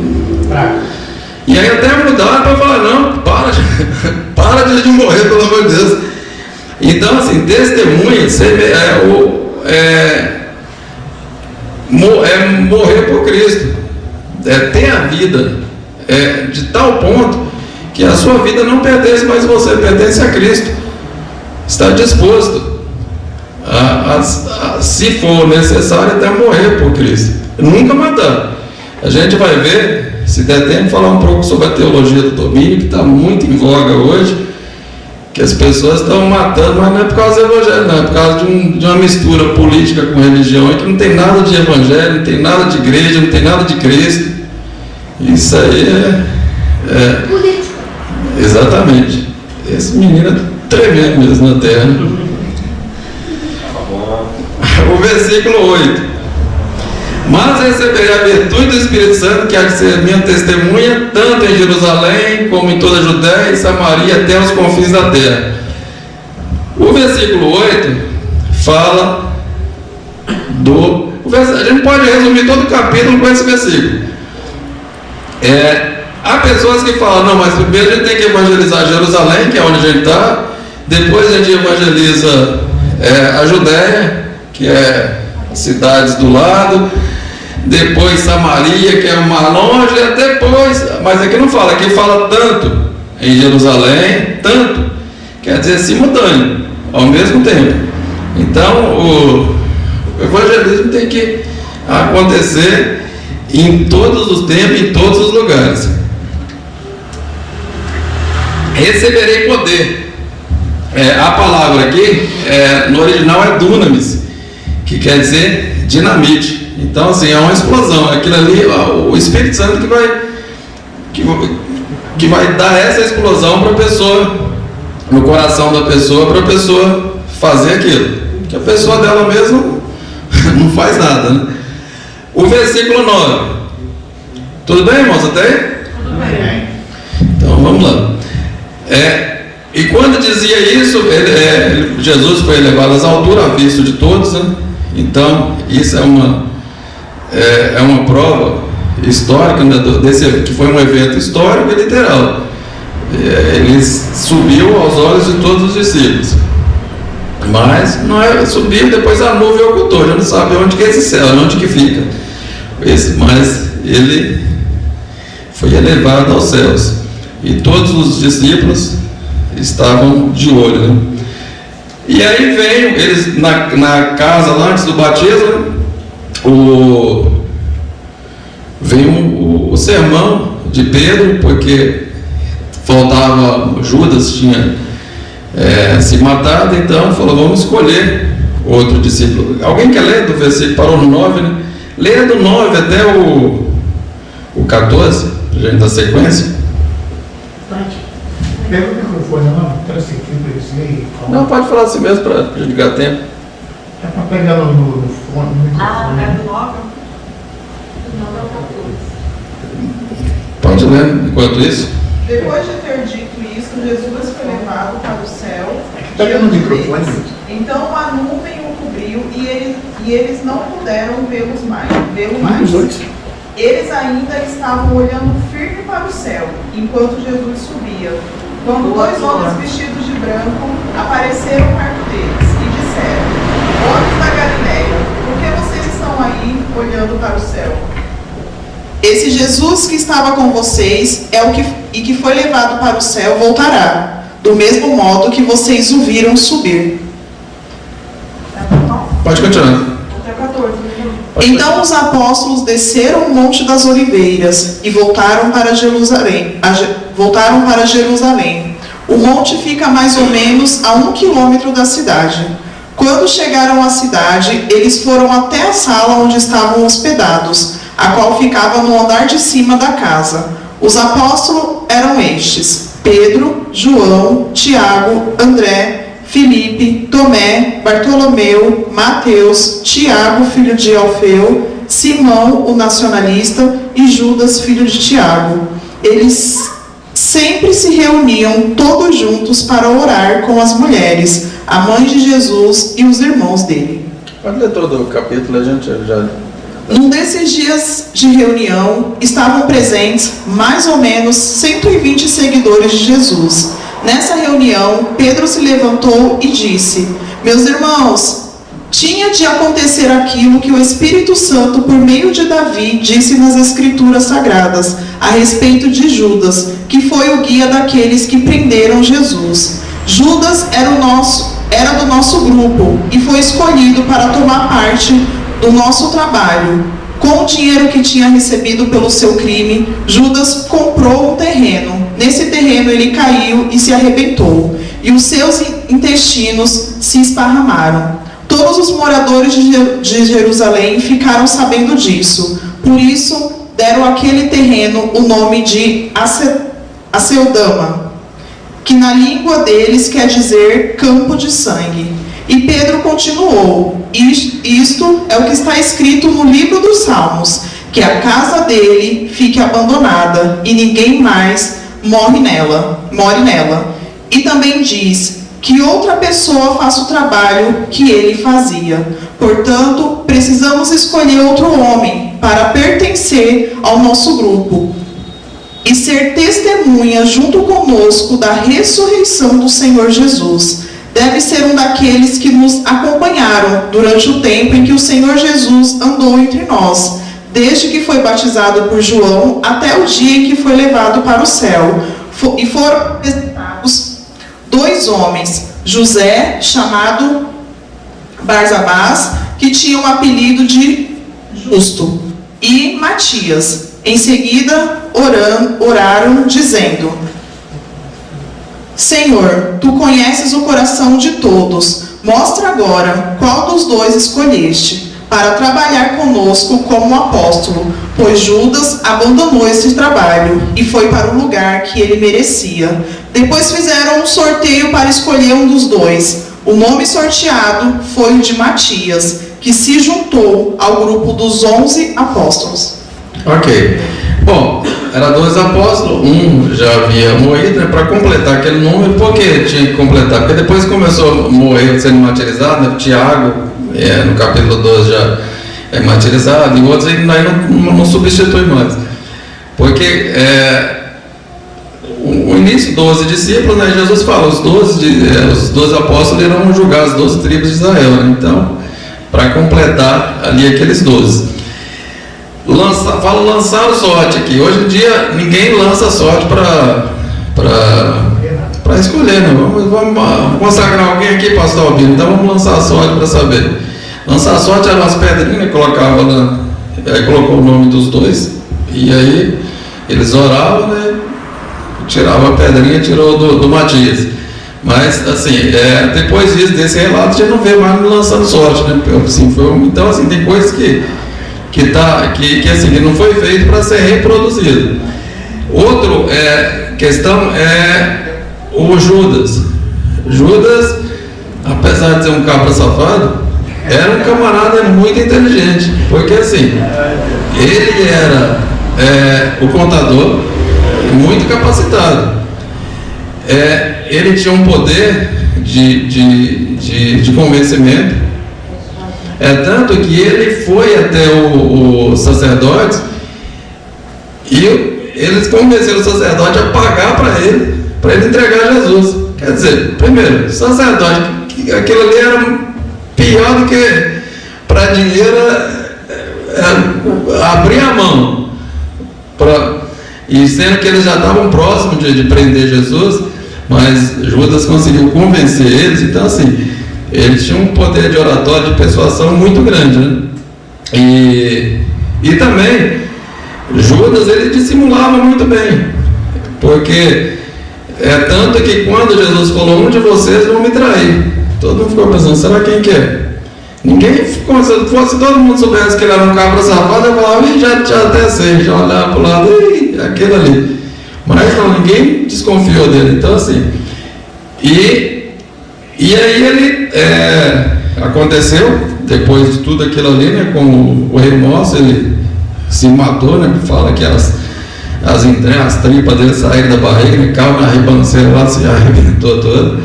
E aí até mudaram para falar, não, para de morrer, pelo amor de Deus. Então, assim, testemunha morrer por Cristo, ter a vida de tal ponto que a sua vida não pertence mais a você, pertence a Cristo. Está disposto se for necessário, até morrer por Cristo, nunca matar. A gente vai ver, se der tempo, falar um pouco sobre a teologia do domínio, que está muito em voga hoje, que as pessoas estão matando, mas não é por causa do Evangelho, não, é por causa de uma mistura política com religião, que não tem nada de Evangelho, não tem nada de igreja, não tem nada de Cristo. Isso aí é política. Exatamente. Esse menino é tremendo mesmo na terra. O versículo 8: mas receberei a virtude do Espírito Santo, que há de ser minha testemunha, tanto em Jerusalém, como em toda a Judéia e Samaria, até os confins da terra. O versículo 8 fala a gente pode resumir todo o capítulo com esse versículo. Há pessoas que falam, não, mas primeiro a gente tem que evangelizar Jerusalém, que é onde a gente está, depois a gente evangeliza a Judéia, que é cidades do lado, depois Samaria, que é uma longe, depois, mas aqui não fala, aqui fala tanto em Jerusalém, tanto, quer dizer simultâneo, ao mesmo tempo. Então o evangelismo tem que acontecer em todos os tempos, em todos os lugares. Receberei poder. A palavra aqui, no original é dunamis, que quer dizer dinamite. Então, assim, é uma explosão. Aquilo ali, o Espírito Santo que vai dar essa explosão para a pessoa, no coração da pessoa, para a pessoa fazer aquilo. Que a pessoa dela mesma não faz nada, né? O versículo 9. Tudo bem, irmãos? Até aí? Tudo bem. Então, vamos lá. E quando dizia isso, Jesus foi elevado às alturas, à vista de todos, né? Então, isso é uma prova histórica, né, que foi um evento histórico e literal. Ele subiu aos olhos de todos os discípulos. Mas não é, subiu, depois a nuvem ocultou, já não sabe onde que é esse céu, onde que fica. Mas ele foi elevado aos céus. E todos os discípulos estavam de olho, né? E aí veio eles na casa lá antes do batismo, veio o sermão de Pedro, porque faltava, Judas tinha se matado, então falou, vamos escolher outro discípulo. Alguém quer ler do versículo, parou no 9, né? Leia do 9 até o 14, a gente dá sequência. Pega o microfone, não, para esse aí. Não, pode falar assim mesmo para ligar tempo. É para pegar no fone, no microfone. É do 9? Do 9 ao 14. Pode ler enquanto isso. Depois de ter dito isso, Jesus foi levado para o céu. Pega no microfone. Então a nuvem o cobriu e eles não puderam vê-lo mais. Eles ainda estavam olhando firme para o céu, enquanto Jesus subia. Quando 2 homens vestidos de branco apareceram perto deles e disseram: Homens da Galileia, por que vocês estão aí olhando para o céu? Esse Jesus que estava com vocês e que foi levado para o céu voltará, do mesmo modo que vocês o viram subir. Pode continuar. Até 14. Então os apóstolos desceram o Monte das Oliveiras e voltaram para Jerusalém. O monte fica mais ou menos a 1 quilômetro da cidade. Quando chegaram à cidade, eles foram até a sala onde estavam hospedados, a qual ficava no andar de cima da casa. Os apóstolos eram estes: Pedro, João, Tiago, André, Filipe, Tomé, Bartolomeu, Mateus, Tiago, filho de Alfeu, Simão, o nacionalista, e Judas, filho de Tiago. Eles sempre se reuniam todos juntos para orar com as mulheres, a mãe de Jesus e os irmãos dele. Pode ler todo o capítulo, a gente já... Num desses dias de reunião, estavam presentes mais ou menos 120 seguidores de Jesus. Nessa reunião, Pedro se levantou e disse: Meus irmãos, tinha de acontecer aquilo que o Espírito Santo, por meio de Davi, disse nas Escrituras Sagradas, a respeito de Judas, que foi o guia daqueles que prenderam Jesus. Judas era do nosso grupo e foi escolhido para tomar parte do nosso trabalho. Com o dinheiro que tinha recebido pelo seu crime, Judas comprou um terreno. Nesse terreno ele caiu e se arrebentou, e os seus intestinos se esparramaram. Todos os moradores de Jerusalém ficaram sabendo disso. Por isso, deram àquele terreno o nome de Aceldama, que na língua deles quer dizer campo de sangue. E Pedro continuou: Isto é o que está escrito no livro dos Salmos, que a casa dele fique abandonada e ninguém mais more nela. E também diz que outra pessoa faça o trabalho que ele fazia. Portanto, precisamos escolher outro homem para pertencer ao nosso grupo e ser testemunha junto conosco da ressurreição do Senhor Jesus. Deve ser um daqueles que nos acompanharam durante o tempo em que o Senhor Jesus andou entre nós, desde que foi batizado por João até o dia em que foi levado para o céu. E foram apresentados 2 homens, José, chamado Barsabás, que tinha o apelido de Justo, e Matias. Em seguida, oraram, dizendo: Senhor, Tu conheces o coração de todos. Mostra agora qual dos 2 escolheste para trabalhar conosco como apóstolo, pois Judas abandonou esse trabalho e foi para o lugar que ele merecia. Depois fizeram um sorteio para escolher um dos 2. O nome sorteado foi o de Matias, que se juntou ao grupo dos 11 apóstolos. Ok. Bom, eram 2 apóstolos, um já havia morrido, né, para completar aquele número. Por que tinha que completar? Porque depois começou a morrer sendo martirizado, né? Tiago, no capítulo 12 já é martirizado, e outros aí não substitui mais. Porque o início 12 discípulos, né? Jesus fala, os 12 apóstolos irão julgar as 12 tribos de Israel, né? Então, para completar ali aqueles 12. Fala lançar o sorte aqui. Hoje em dia ninguém lança sorte para escolher, né? Vamos consagrar alguém aqui, pastor Albino, então vamos lançar a sorte para saber. Lançar a sorte eram as pedrinhas, colocava lá, aí colocou o nome dos dois, e aí eles oravam, né? Tirava a pedrinha, tirou do Matias. Mas assim, depois desse relato, já não vê mais lançando sorte, né? Assim, então assim, tem coisas que não foi feito para ser reproduzido. Outra questão é o Judas. Judas, apesar de ser um cabra safado, era um camarada muito inteligente, porque assim, ele era o contador, muito capacitado. Ele tinha um poder de convencimento, tanto que ele foi até os sacerdotes e eles convenceram o sacerdote a pagar para ele entregar Jesus. Quer dizer, primeiro, o sacerdote, aquilo ali era pior do que para dinheiro, abrir a mão e sendo que eles já estavam próximos de prender Jesus, mas Judas conseguiu convencer eles. Então assim, eles tinham um poder de oratória, de persuasão muito grande, né? E também Judas, ele dissimulava muito bem, porque tanto que quando Jesus falou, um de vocês vão me trair, todo mundo ficou pensando, será quem que é? Ninguém ficou, se todo mundo soubesse que ele era um cabra safado, eu falava, já até sei, já olhava para o lado, aquele ali. Mas não, ninguém desconfiou dele. Então assim, e aí ele aconteceu, depois de tudo aquilo ali, né, com o remorso, ele se matou, né, fala que as tripas dele saíram da barriga, né, caiu na ribanceira lá, se arrebentou toda,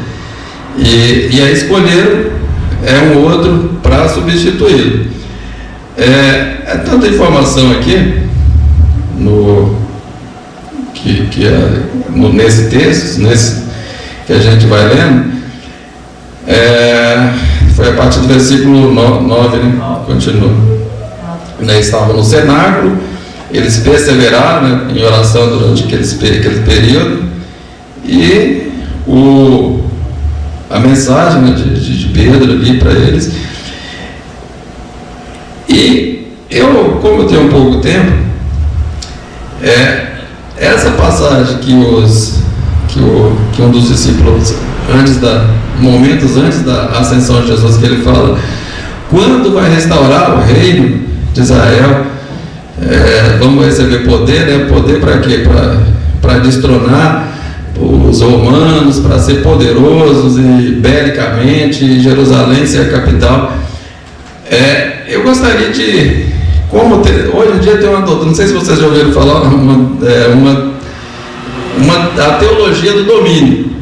e aí escolheram um outro para substituí-lo. Tanta informação aqui nesse texto, que a gente vai lendo. Foi a partir do versículo 9, né? Continua. Estavam no cenáculo, eles perseveraram, né, em oração durante aquele período, e a mensagem, né, de Pedro ali para eles. E como eu tenho um pouco tempo, essa passagem que um dos discípulos, momentos antes da ascensão de Jesus, que ele fala, quando vai restaurar o reino de Israel, vamos receber poder, né? Poder para quê? Para destronar os romanos, para ser poderosos e belicamente, Jerusalém ser a capital. Eu gostaria de, hoje em dia tem uma doutrina, não sei se vocês já ouviram falar, a teologia do domínio,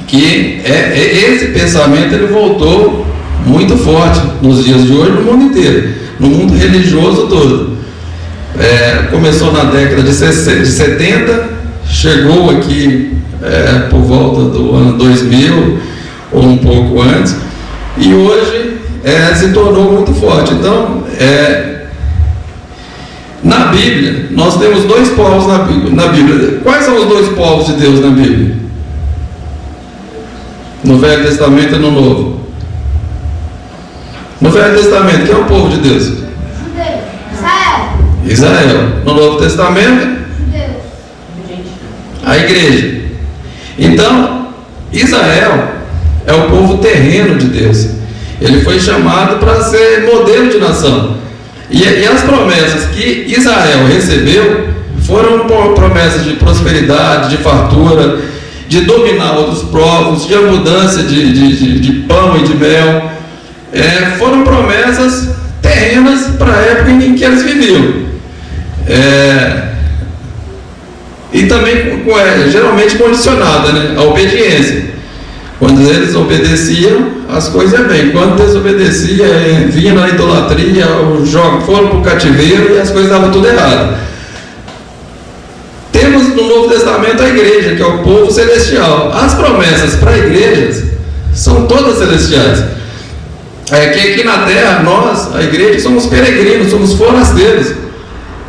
que esse pensamento ele voltou muito forte nos dias de hoje no mundo inteiro, no mundo religioso todo. Começou na década de 70, chegou aqui por volta do ano 2000 ou um pouco antes, e hoje se tornou muito forte. Então, na Bíblia, nós temos dois povos na Bíblia. Quais são os dois povos de Deus na Bíblia? No Velho Testamento e no Novo. No Velho Testamento, quem é o povo de Deus? Israel. No Novo Testamento? A igreja. Então, Israel é o povo terreno de Deus. Ele foi chamado para ser modelo de nação. E as promessas que Israel recebeu foram promessas de prosperidade, de fartura, de dominar outros povos, de abundância de pão e de mel. Foram promessas terrenas para a época em que eles viviam. E também geralmente condicionada, né, a obediência. Quando eles obedeciam, as coisas iam bem. Quando desobedeciam, vinha na idolatria, foram para o cativeiro e as coisas davam tudo errado. Temos temos no Novo Testamento a igreja, que é o povo celestial. As promessas para igrejas são todas celestiais. Que aqui na terra, nós, a igreja, somos peregrinos, somos forasteiros.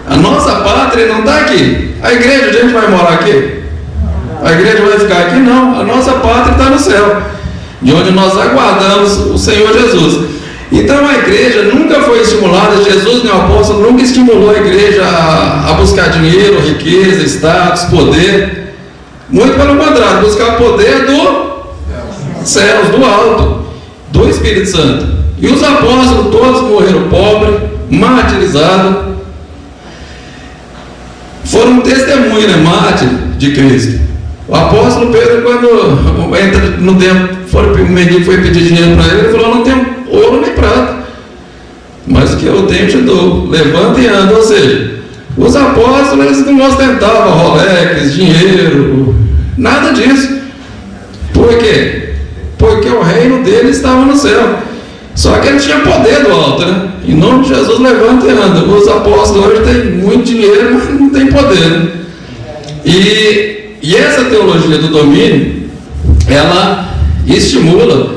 A nossa pátria não está aqui. A igreja, a gente vai morar aqui? A igreja vai ficar aqui? Não. A nossa pátria está no céu, de onde nós aguardamos o Senhor Jesus. Então a igreja nunca foi estimulada, Jesus, nem o apóstolo, nunca estimulou a igreja a buscar dinheiro, riqueza, status, poder. Muito pelo contrário, buscar poder dos céus, do alto, do Espírito Santo. E os apóstolos todos morreram pobres, martirizados, foram testemunhas, né, mártir de Cristo. O apóstolo Pedro, quando entra no templo, o mendigo foi pedir dinheiro para ele, ele falou: não tenho ouro nem prata, mas o que eu tenho te dou, levanta e anda. Ou seja, os apóstolos, eles não ostentavam Rolex, dinheiro, nada disso. Por quê? Porque o reino dele estava no céu. Só que ele tinha poder do alto, né? Em nome de Jesus, levanta e anda. Os apóstolos hoje têm muito dinheiro, mas não tem poder, né? E essa teologia do domínio, ela estimula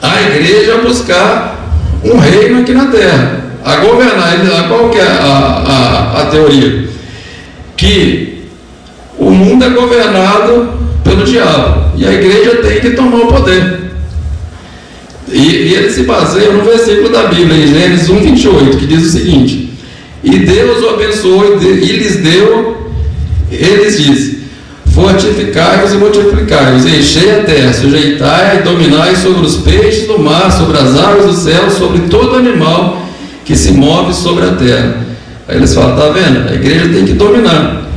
a igreja a buscar um reino aqui na terra, a governar. Qual que é a teoria? Que o mundo é governado pelo diabo e a igreja tem que tomar o poder. E ele se baseia no versículo da Bíblia, em Gênesis 1:28, que diz o seguinte: e Deus o abençoou e lhes deu, eles dizem: fortificai-vos e multiplicai-vos, enchei a terra, sujeitai e dominai sobre os peixes do mar, sobre as aves do céu, sobre todo animal que se move sobre a terra. Aí eles falam: está vendo? A igreja tem que dominar.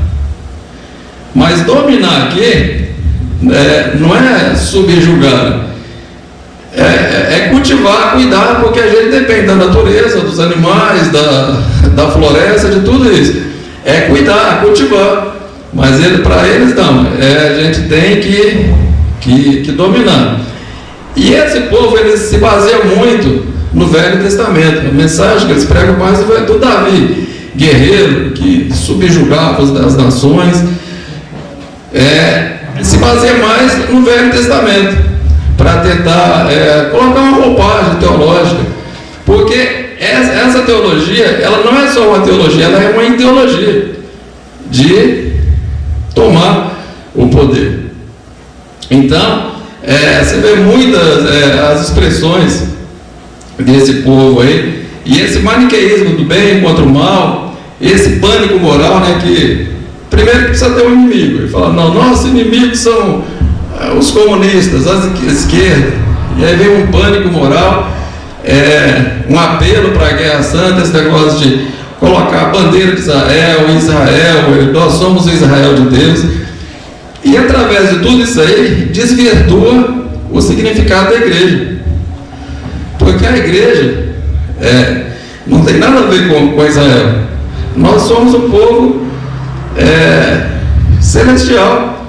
Mas dominar aqui não é subjugar, é cultivar, cuidar, porque a gente depende da natureza, dos animais, da floresta, de tudo isso. É cuidar, cultivar. Mas para eles não, a gente tem que dominar. E esse povo, eles se baseiam muito no Velho Testamento. A mensagem que eles pregam mais do Davi, guerreiro, que subjugava as nações. Se baseia mais no Velho Testamento, para tentar colocar uma roupagem teológica. Porque essa teologia, ela não é só uma teologia, ela é uma ideologia de tomar o poder. Então, você vê muitas as expressões desse povo aí, e esse maniqueísmo do bem contra o mal, esse pânico moral, né, que primeiro precisa ter um inimigo. Ele fala: não, nossos inimigos são os comunistas, a esquerda. E aí vem um pânico moral, um apelo para a guerra santa, esse negócio de colocar a bandeira de Israel, nós somos o Israel de Deus. E através de tudo isso aí, desvirtua o significado da igreja. Porque a igreja não tem nada a ver com Israel. Nós somos um povo celestial.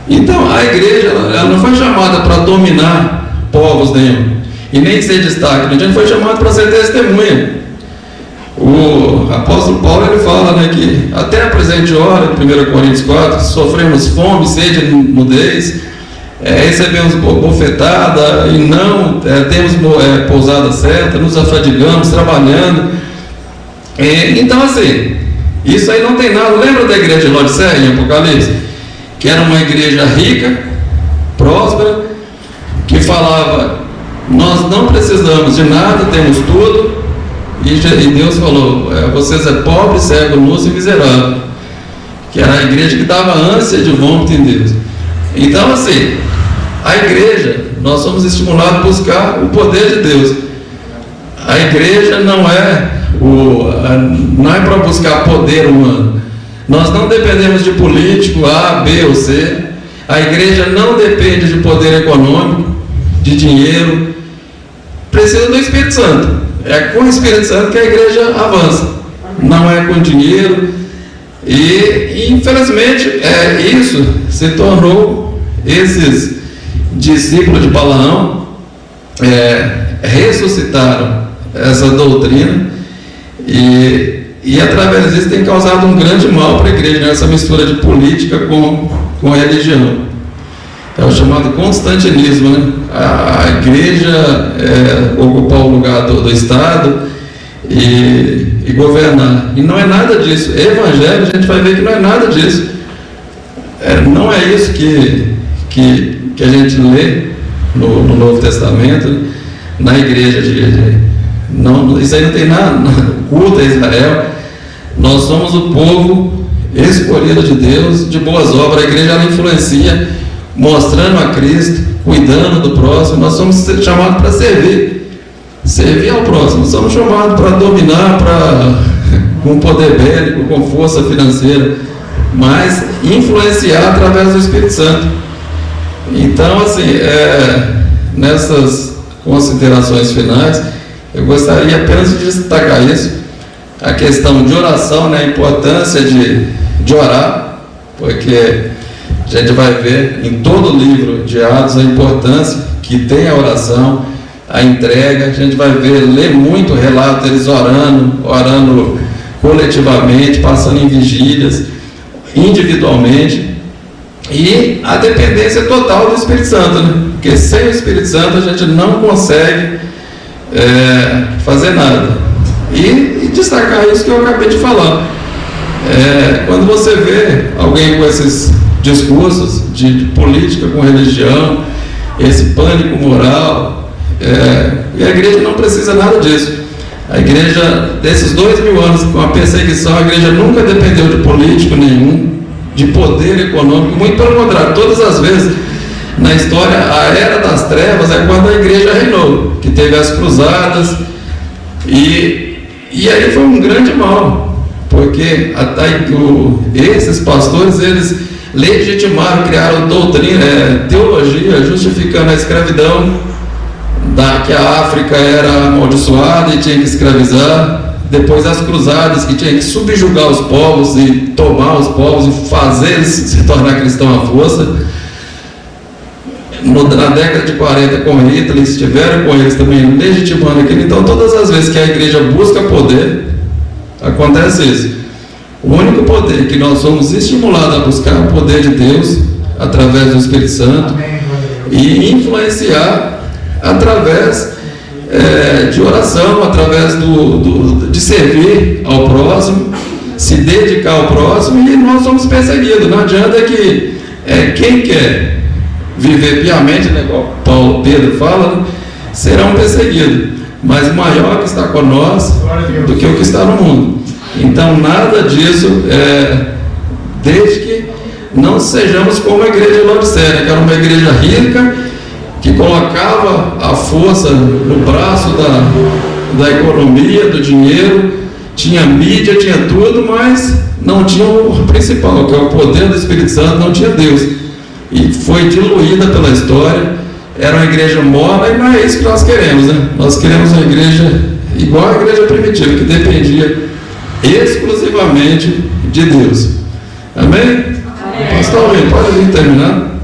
Então a igreja, ela não foi chamada para dominar povos nenhum, e nem ser destaque. A gente foi chamado para ser testemunha. O apóstolo Paulo, ele fala, né, que até a presente hora, em 1 Coríntios 4, sofremos fome, sede e nudez, recebemos bofetada e não temos pousada certa, nos afadigamos trabalhando. Então assim, isso aí não tem nada. Lembra da igreja de Laodiceia em Apocalipse? Que era uma igreja rica, próspera, que falava: nós não precisamos de nada, temos tudo. E Deus falou: vocês é pobre, cego, nu e miserável. Que era a igreja que dava ânsia de vômito em Deus. Então assim, a igreja, nós somos estimulados a buscar o poder de Deus. A igreja não é para buscar poder humano. Nós não dependemos de político A, B ou C. A igreja não depende de poder econômico, de dinheiro. Precisa do Espírito Santo. É com o Espírito Santo que a igreja avança, não é com dinheiro. E infelizmente isso se tornou, esses discípulos de Balaão ressuscitaram essa doutrina e E através disso tem causado um grande mal para a igreja, né? Essa mistura de política com religião. É o chamado constantinismo, né? A igreja ocupar o lugar do Estado e governar. E não é nada disso. Evangelho, a gente vai ver que não é nada disso. Não é isso que a gente lê no Novo Testamento, na igreja não, isso aí não tem nada, culto a Israel. Nós somos o povo escolhido de Deus, de boas obras. A igreja ela influencia, mostrando a Cristo, cuidando do próximo. Nós somos chamados para servir ao próximo. Nós somos chamados para dominar, com poder bélico, com força financeira, mas influenciar através do Espírito Santo. Então, assim, nessas considerações finais, eu gostaria apenas de destacar isso, a questão de oração, né, a importância de orar, porque a gente vai ver em todo o livro de Atos a importância que tem a oração, a entrega. A gente vai ler muito relato deles orando coletivamente, passando em vigílias, individualmente, e a dependência total do Espírito Santo, né? Porque sem o Espírito Santo a gente não consegue fazer nada. E destacar isso que eu acabei de falar. Quando você vê alguém com esses discursos de política com religião, esse pânico moral, e a igreja não precisa nada disso. A igreja, desses 2000 anos com a perseguição, a igreja nunca dependeu de político nenhum, de poder econômico, muito pelo contrário. Todas as vezes na história, a era das trevas é quando a igreja reinou, que teve as cruzadas, e aí foi um grande mal, porque esses pastores, eles legitimaram, criaram doutrina, teologia, justificando a escravidão, que a África era amaldiçoada e tinha que escravizar. Depois as cruzadas, que tinha que subjugar os povos e tomar os povos e fazer eles se tornar cristãos à força. Na década de 40, com Hitler, estiveram com eles também legitimando aquilo. Então, todas as vezes que a igreja busca poder, acontece isso. O único poder que nós somos estimulados a buscar é o poder de Deus, através do Espírito Santo, e influenciar através de oração, através de servir ao próximo, se dedicar ao próximo. E nós somos perseguidos. Não adianta que quem quer viver piamente, né, igual Pedro fala, serão perseguidos, mas o maior que está conosco do que o que está no mundo. Então nada disso, desde que não sejamos como a igreja de Laodiceia, que era uma igreja rica, que colocava a força no braço da economia, do dinheiro, tinha mídia, tinha tudo, mas não tinha o principal, que é o poder do Espírito Santo. Não tinha Deus, e foi diluída pela história. Era uma igreja morna, e não é isso que nós queremos, né? Nós queremos uma igreja igual à igreja primitiva, que dependia exclusivamente de Deus. Amém? Pastor, pode vir terminar.